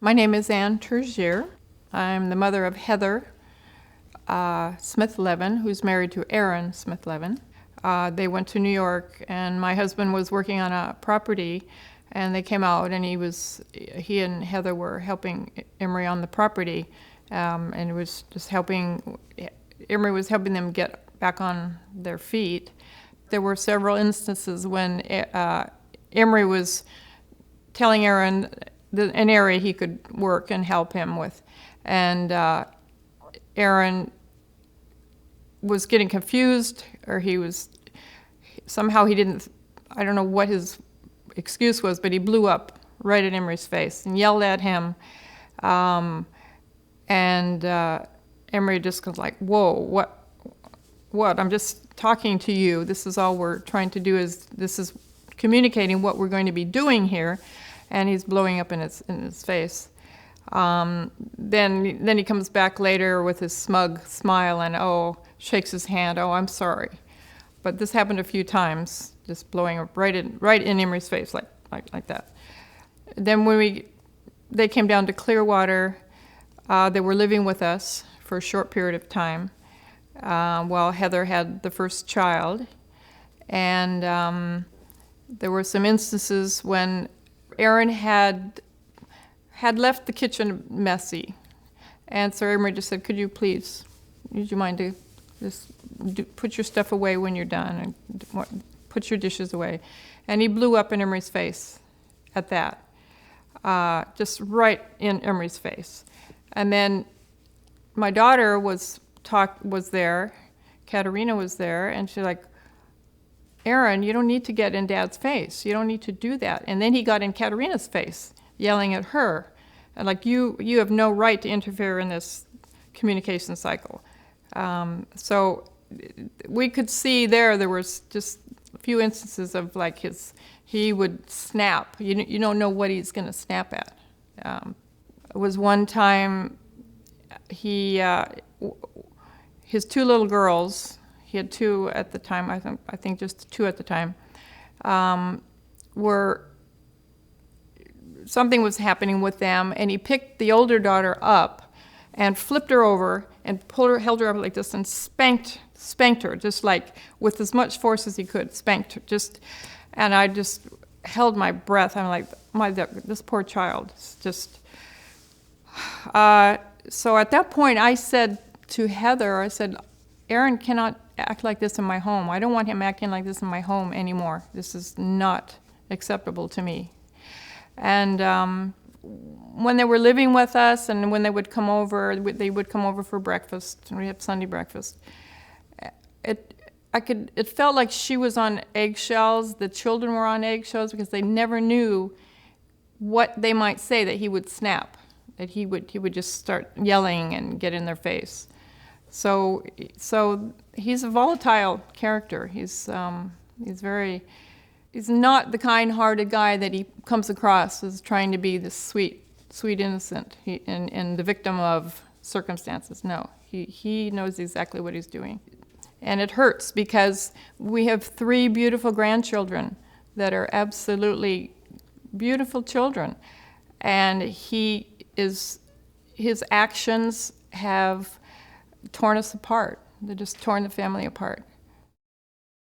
My name is Anne Tozser. I'm the mother of Heather Smith-Levin, who's married to Aaron Smith-Levin. They went to New York, and my husband was working on a property, and they came out, and he and Heather were helping Imre on the property, and it was just Imre was helping them get back on their feet. There were several instances when Imre was telling Aaron an area he could work and help him with, and Aaron was getting confused, or he didn't, I don't know what his excuse was, but he blew up right at Imre's face and yelled at him, and Imre just was like, whoa, what, I'm just talking to you, this is all we're trying to do, this is communicating what we're going to be doing here, and he's blowing up in his face. Then he comes back later with his smug smile and shakes his hand. Oh, I'm sorry, but this happened a few times, just blowing up right in Imre's face like that. Then when they came down to Clearwater, they were living with us for a short period of time while Heather had the first child, and there were some instances when Aaron had left the kitchen messy, and so Imre just said, would you mind to just put your stuff away when you're done, and put your dishes away. And he blew up in Imre's face at that, just right in Imre's face. And then my daughter was there, Katerina was there, and she's like, Aaron, you don't need to get in Dad's face. You don't need to do that. And then he got in Katerina's face, yelling at her, and like, you have no right to interfere in this communication cycle. So we could see there was just a few instances of like he would snap. You don't know what he's going to snap at. It was one time his two little girls, he had two at the time, I think just two at the time, something was happening with them, and he picked the older daughter up and flipped her over and held her up like this and spanked her, just like with as much force as he could, spanked her, and I just held my breath. I'm like, this poor child. It's just, so at that point I said to Heather, Aaron cannot act like this in my home. I don't want him acting like this in my home anymore. This is not acceptable to me. And when they were living with us, and when they would come over for breakfast, and we had Sunday breakfast. It felt like she was on eggshells. The children were on eggshells because they never knew what they might say that he would snap, that he would just start yelling and get in their face. So he's a volatile character. He's not the kind-hearted guy that he comes across as trying to be this sweet innocent and the victim of circumstances. No, he knows exactly what he's doing. And it hurts because we have 3 beautiful grandchildren that are absolutely beautiful children. And his actions have torn us apart. They're just torn the family apart.